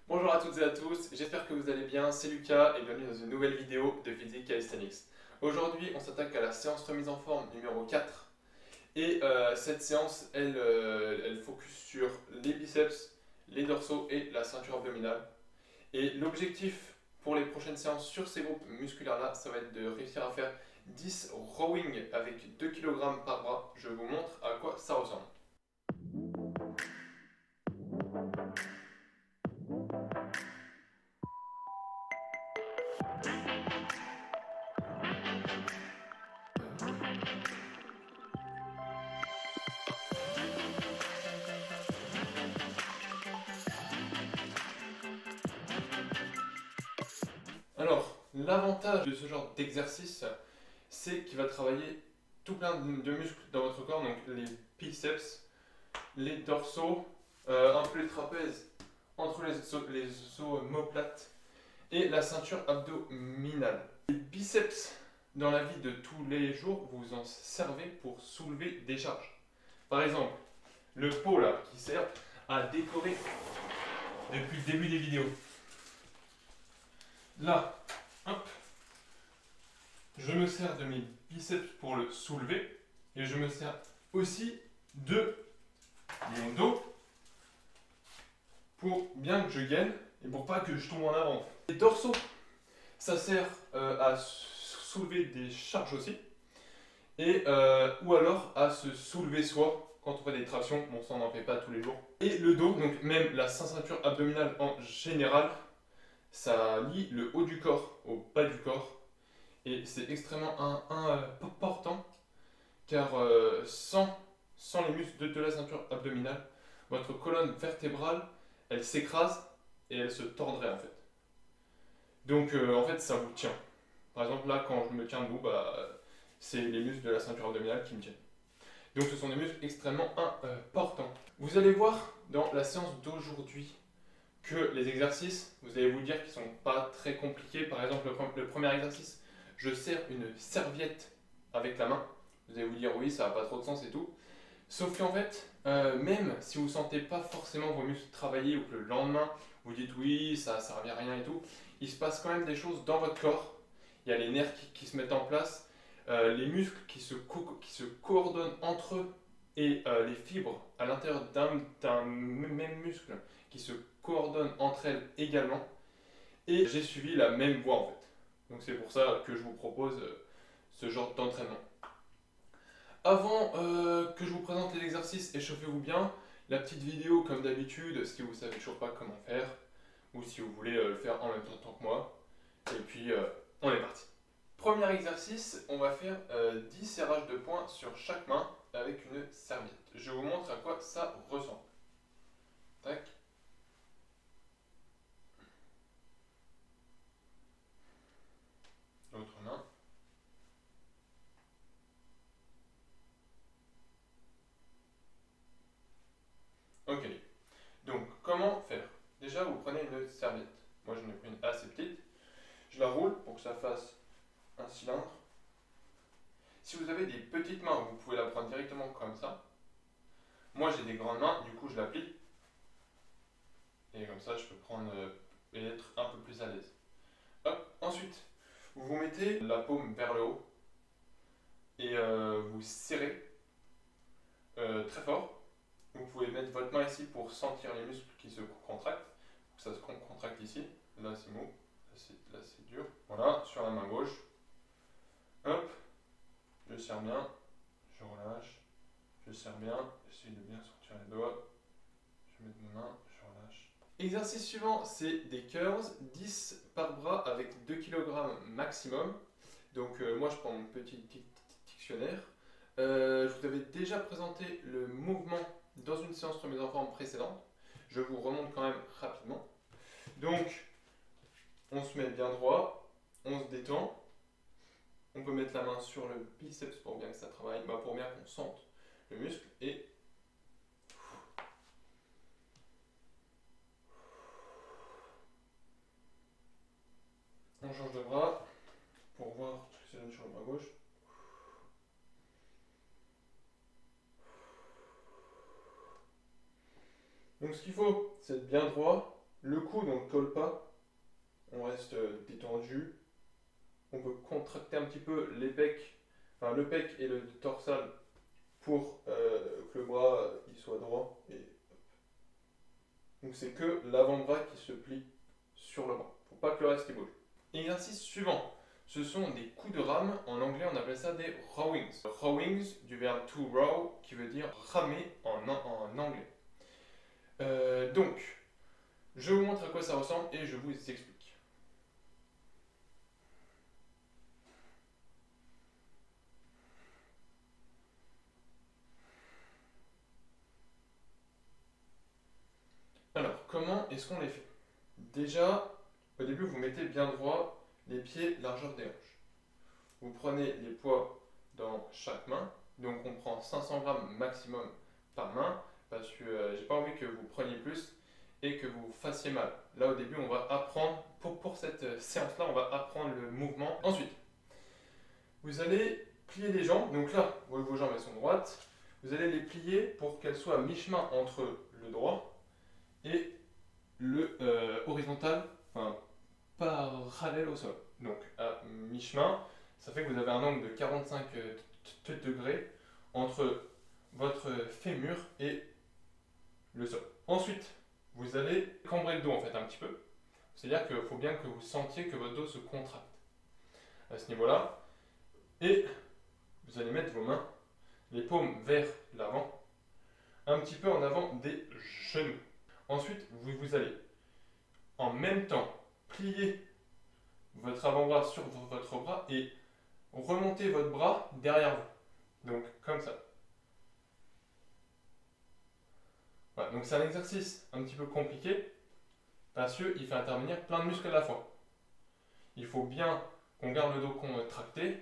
Bonjour à toutes et à tous, j'espère que vous allez bien, c'est Lucas et bienvenue dans une nouvelle vidéo de Physique Calisthenics. Aujourd'hui on s'attaque à la séance remise en forme numéro 4 et cette séance elle focus sur les biceps, les dorsaux et la ceinture abdominale. Et l'objectif pour les prochaines séances sur ces groupes musculaires là, ça va être de réussir à faire 10 rowing avec 2 kg par bras. Je vous montre à quoi ça ressemble. Alors, l'avantage de ce genre d'exercice, c'est qu'il va travailler tout plein de muscles dans votre corps, donc les biceps, les dorsaux, un peu les trapèzes, entre les omoplates et la ceinture abdominale. Les biceps, dans la vie de tous les jours, vous en servez pour soulever des charges. Par exemple, le pot là, qui sert à décorer depuis le début des vidéos. Là, hop, je me sers de mes biceps pour le soulever et je me sers aussi de mon dos pour bien que je gaine et pour pas que je tombe en avant. Les dorsaux, ça sert à soulever des charges aussi et ou alors à se soulever soi quand on fait des tractions. Bon, ça on n'en fait pas tous les jours. Et le dos, donc même la ceinture abdominale en général, ça lie le haut du corps au bas du corps. Et c'est extrêmement important car sans les muscles de la ceinture abdominale, votre colonne vertébrale, elle s'écrase et elle se tordrait en fait. Donc en fait ça vous tient. Par exemple là quand je me tiens debout, c'est les muscles de la ceinture abdominale qui me tiennent. Donc ce sont des muscles extrêmement importants. Vous allez voir dans la séance d'aujourd'hui que les exercices, vous allez vous dire qu'ils ne sont pas très compliqués. Par exemple le premier exercice, je serre une serviette avec la main. Vous allez vous dire oui, ça n'a pas trop de sens et tout. Sauf qu'en fait, même si vous ne sentez pas forcément vos muscles travailler ou que le lendemain vous dites oui, ça ne servait à rien et tout, il se passe quand même des choses dans votre corps. Il y a les nerfs qui se mettent en place, les muscles qui se coordonnent entre eux et les fibres à l'intérieur d'un même muscle qui se coordonnent entre elles également. Et j'ai suivi la même voie en fait. Donc c'est pour ça que je vous propose ce genre d'entraînement. Avant que je vous présente les exercices, échauffez-vous bien. La petite vidéo comme d'habitude, si vous ne savez toujours pas comment faire, ou si vous voulez le faire en même temps que moi. Et puis on est parti. Premier exercice, on va faire 10 serrages de poings sur chaque main avec une serviette. Je vous montre à quoi ça ressemble. Tac. L'autre main. Ok. Donc, comment faire? Déjà, vous prenez une serviette. Moi, j'en ai pris une assez petite. Je la roule pour que ça fasse un cylindre. Si vous avez des petites mains, vous pouvez la prendre directement comme ça. Moi, j'ai des grandes mains, du coup, je la plie. Et comme ça, je peux prendre et être un peu plus à l'aise. Hop. Ensuite, vous mettez la paume vers le haut et vous serrez très fort. Vous pouvez mettre votre main ici pour sentir les muscles qui se contractent. Ça se contracte ici. Là, c'est mou. Là, c'est dur. Voilà, sur la main gauche. Hop. Je serre bien. Je relâche. Je serre bien. J'essaie de bien sortir les doigts. Je mets mes mains. Je relâche. Exercice suivant, c'est des curls. 10 par bras avec 2 kg maximum. Donc, moi, je prends mon petit dictionnaire. Je vous avais déjà présenté le mouvement dans une séance remise en forme précédente. Je vous remonte quand même rapidement. Donc, on se met bien droit, on se détend. On peut mettre la main sur le biceps pour bien que ça travaille, pour bien qu'on sente le muscle. Et on change de bras pour voir ce que ça donne sur le bras gauche. Donc ce qu'il faut, c'est être bien droit Le cou donc ne colle pas, on reste détendu. On peut contracter un petit peu les pecs, enfin le pec et le dorsal pour que le bras il soit droit. Donc c'est que l'avant-bras qui se plie sur le bras, pour pas que le reste il bouge. Exercice suivant, ce sont des coups de rame. En anglais on appelle ça des rowings. Rowings du verbe to row qui veut dire ramer en anglais. Donc, je vous montre à quoi ça ressemble et je vous explique. Alors, comment est-ce qu'on les fait? Déjà, au début, vous mettez bien droit, les pieds largeur des hanches. Vous prenez les poids dans chaque main, donc on prend 500 grammes maximum par main, parce que j'ai pas envie que vous preniez plus et que vous fassiez mal. Là, au début, on va apprendre, pour cette séance-là, on va apprendre le mouvement. Ensuite, vous allez plier les jambes, donc là, vos jambes elles sont droites, vous allez les plier pour qu'elles soient à mi-chemin entre le droit et le horizontal, enfin parallèle au sol. Donc à mi-chemin, ça fait que vous avez un angle de 45 degrés entre votre fémur et le sol. Ensuite, vous allez cambrer le dos en fait un petit peu. C'est-à-dire qu'il faut bien que vous sentiez que votre dos se contracte à ce niveau-là. Et vous allez mettre vos mains, les paumes vers l'avant, un petit peu en avant des genoux. Ensuite, vous allez en même temps plier votre avant-bras sur votre bras et remonter votre bras derrière vous. Donc, comme ça. Voilà, donc c'est un exercice un petit peu compliqué parce qu'il fait intervenir plein de muscles à la fois. Il faut bien qu'on garde le dos contracté.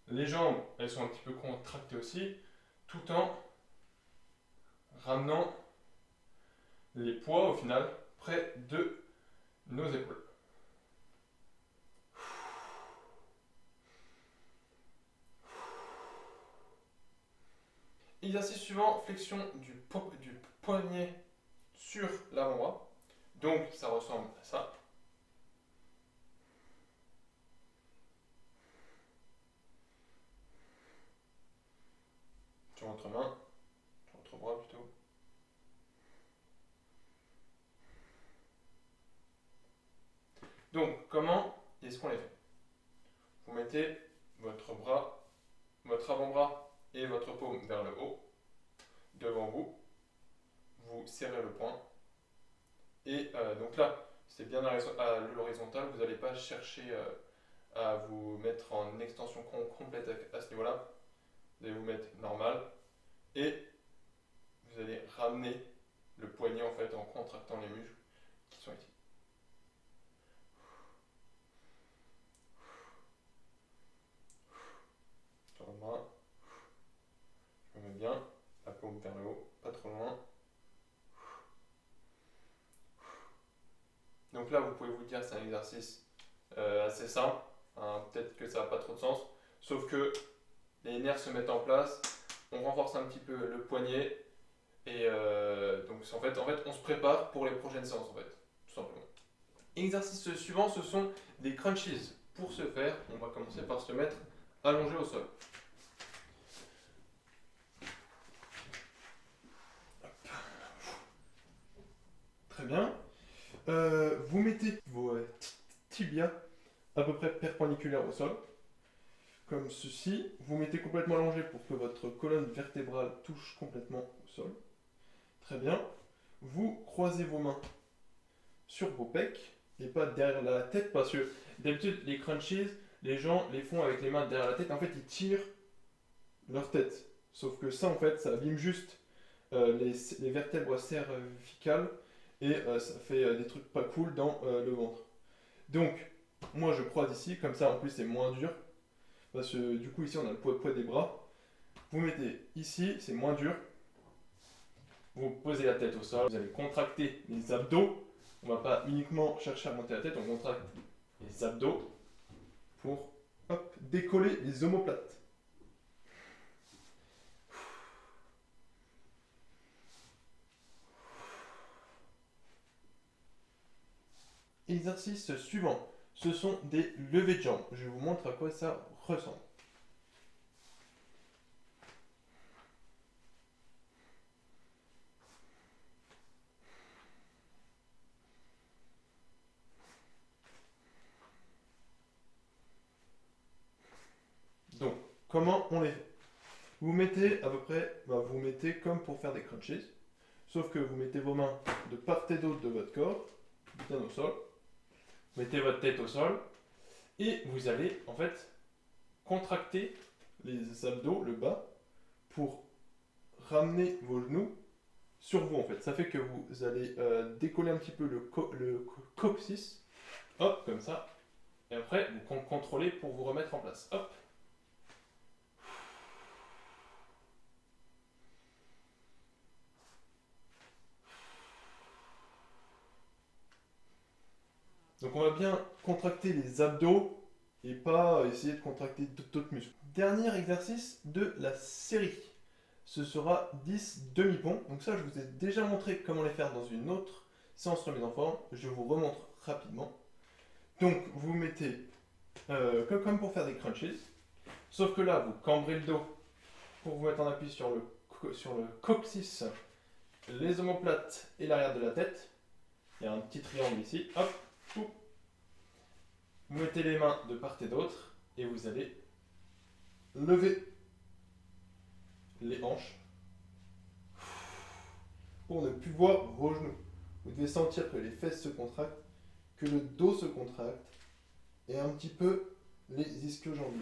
Les jambes, elles sont un petit peu contractées aussi, tout en ramenant les poids au final près de nos épaules. Exercice suivant, flexion du poignet sur l'avant-bras. Donc ça ressemble à ça. Sur votre main, sur votre bras plutôt. Donc comment est-ce qu'on les fait? Vous mettez votre bras, votre avant-bras et votre paume vers le haut, devant vous. Vous serrez le poing. Et donc là, c'est bien à l'horizontale, vous n'allez pas chercher à vous mettre en extension complète à ce niveau-là. Vous allez vous mettre normal et vous allez ramener le poignet en fait en contractant les muscles qui sont ici. Sur le bras, je me mets bien, la paume vers le haut, pas trop loin. Donc là, vous pouvez vous dire c'est un exercice assez simple, hein, peut-être que ça n'a pas trop de sens, sauf que les nerfs se mettent en place, on renforce un petit peu le poignet, et donc en fait, on se prépare pour les prochaines séances, en fait, tout simplement. Exercice suivant, ce sont des crunches. Pour ce faire, on va commencer par se mettre allongé au sol. Très bien. Vous mettez vos tibias à peu près perpendiculaires au sol, comme ceci. Vous mettez complètement allongé pour que votre colonne vertébrale touche complètement au sol. Très bien. Vous croisez vos mains sur vos pecs et pas derrière la tête parce que d'habitude les crunches, les gens les font avec les mains derrière la tête. En fait, ils tirent leur tête. Sauf que ça, en fait, ça abîme juste les vertèbres cervicales et ça fait des trucs pas cool dans le ventre. Donc, moi je croise ici, comme ça en plus c'est moins dur. Parce que du coup, ici on a le poids des bras. Vous mettez ici, c'est moins dur. Vous posez la tête au sol, vous allez contracter les abdos. On ne va pas uniquement chercher à monter la tête, on contracte les abdos pour hop, décoller les omoplates. exercice suivant, ce sont des levées de jambes. Je vous montre à quoi ça ressemble. Donc, comment on les fait? Vous mettez à peu près, vous mettez comme pour faire des crunches, sauf que vous mettez vos mains de part et d'autre de votre corps, bien au sol, mettez votre tête au sol, et vous allez en fait contracter les abdos, le bas, pour ramener vos genoux sur vous en fait. Ça fait que vous allez décoller un petit peu le coccyx, hop, comme ça, et après vous contrôlez pour vous remettre en place, hop. Donc on va bien contracter les abdos et pas essayer de contracter d'autres muscles. Dernier exercice de la série. Ce sera 10 demi-ponts. Donc ça, je vous ai déjà montré comment les faire dans une autre séance remise en forme. Je vous remontre rapidement. Donc vous mettez comme pour faire des crunches. Sauf que là, vous cambrez le dos pour vous mettre en appui sur le coccyx, les omoplates et l'arrière de la tête. Il y a un petit triangle ici. Hop. Vous mettez les mains de part et d'autre et vous allez lever les hanches pour ne plus voir vos genoux. Vous devez sentir que les fesses se contractent, que le dos se contracte et un petit peu les ischio-jambiers.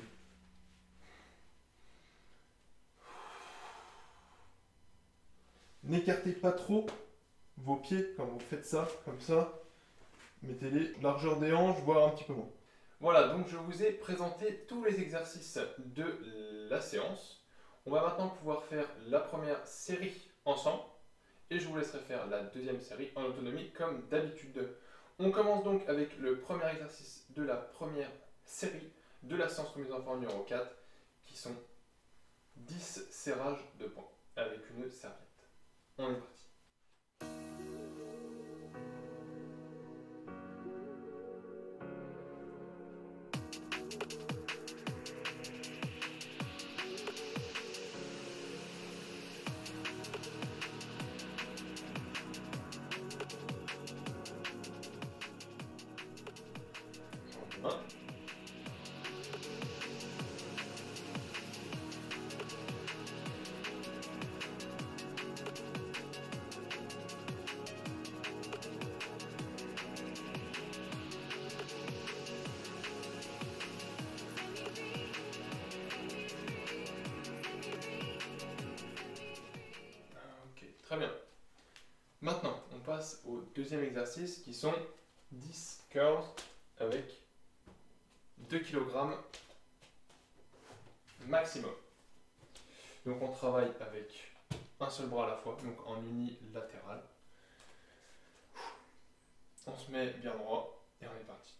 N'écartez pas trop vos pieds quand vous faites ça, comme ça. Mettez-les largeur des hanches, voire un petit peu moins. Voilà, donc je vous ai présenté tous les exercices de la séance. On va maintenant pouvoir faire la première série ensemble et je vous laisserai faire la deuxième série en autonomie comme d'habitude. On commence donc avec le premier exercice de la première série de la séance remise en forme numéro 4 qui sont 10 serrages de poings avec une serviette. On est parti. Très bien. Maintenant, on passe au deuxième exercice qui sont 10 curls avec 2 kg maximum. Donc on travaille avec un seul bras à la fois, donc en unilatéral. On se met bien droit et on est parti.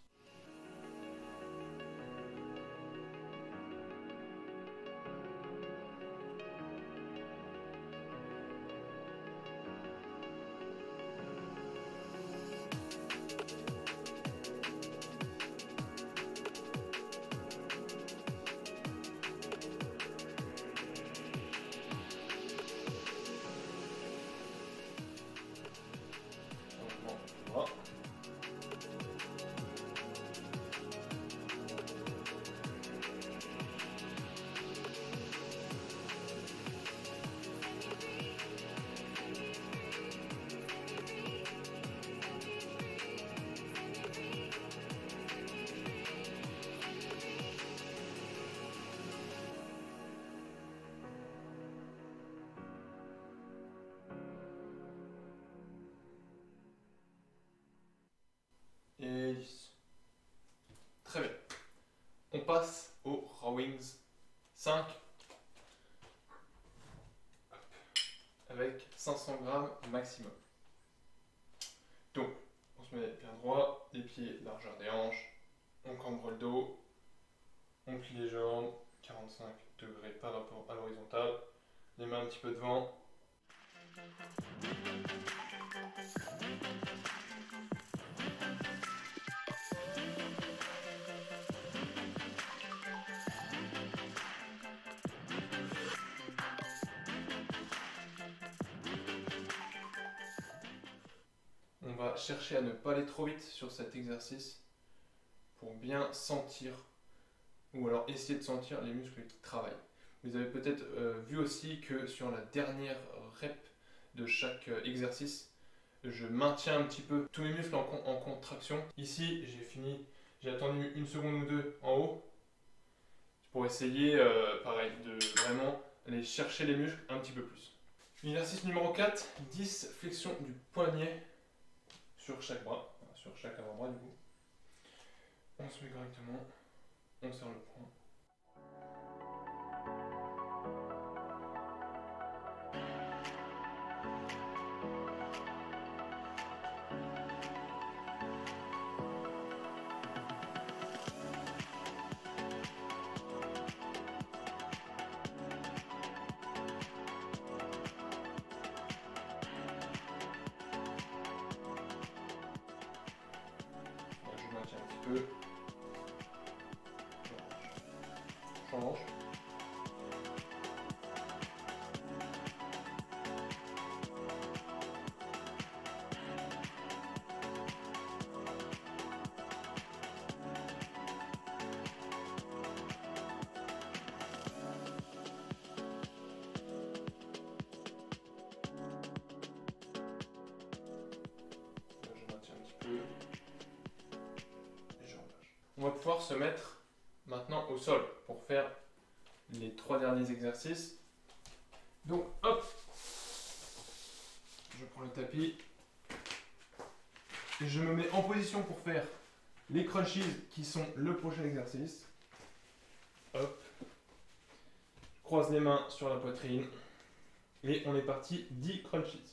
Et 10. Très bien. On passe au rowings 5 avec 500 grammes maximum. Donc, on se met bien droit, les pieds largeur des hanches, on cambre le dos, on plie les jambes, 45 degrés par rapport à l'horizontale, les mains un petit peu devant. va chercher à ne pas aller trop vite sur cet exercice pour bien sentir, ou alors essayer de sentir les muscles qui travaillent. Vous avez peut-être vu aussi que sur la dernière rep de chaque exercice, je maintiens un petit peu tous mes muscles en contraction. Ici, j'ai attendu une seconde ou deux en haut pour essayer, pareil, de vraiment aller chercher les muscles un petit peu plus. Exercice numéro 4, 10 flexions du poignet sur chaque bras, sur chaque avant-bras du coup. On se met correctement, on serre le poing. Je maintiens un petit peu. Change. Je maintiens un petit peu. Et je relâche. On va pouvoir se mettre maintenant au sol pour faire les 3 derniers exercices. Donc hop, je prends le tapis et je me mets en position pour faire les crunchies qui sont le prochain exercice. Hop, je croise les mains sur la poitrine et on est parti, 10 crunchies.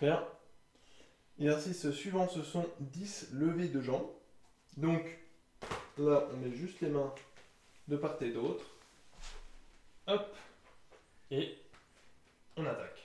Super. Exercice suivant, ce sont 10 levées de jambes. Donc là, on met juste les mains de part et d'autre. Hop. Et on attaque.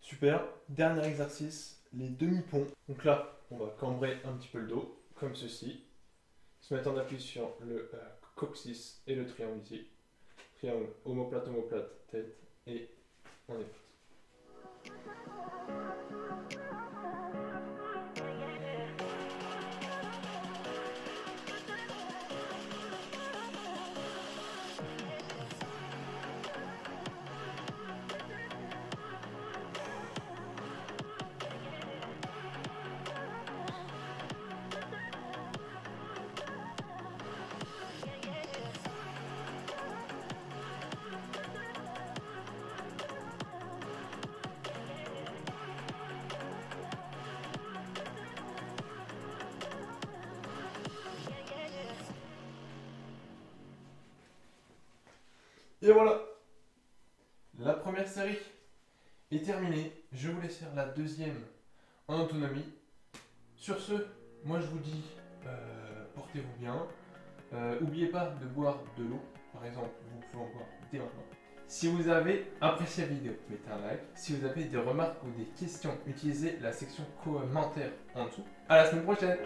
Super. Dernier exercice, les demi-ponts. Donc là, on va cambrer un petit peu le dos, comme ceci. Se mettre en appui sur le coccyx et le triangle ici. Triangle, omoplate, tête, et on est parti. Et voilà, la première série est terminée. Je vous laisse faire la deuxième en autonomie. Sur ce, moi je vous dis, portez-vous bien. N'oubliez pas de boire de l'eau, par exemple, vous pouvez en boire dès maintenant. Si vous avez apprécié la vidéo, mettez un like. Si vous avez des remarques ou des questions, utilisez la section commentaires en dessous. À la semaine prochaine!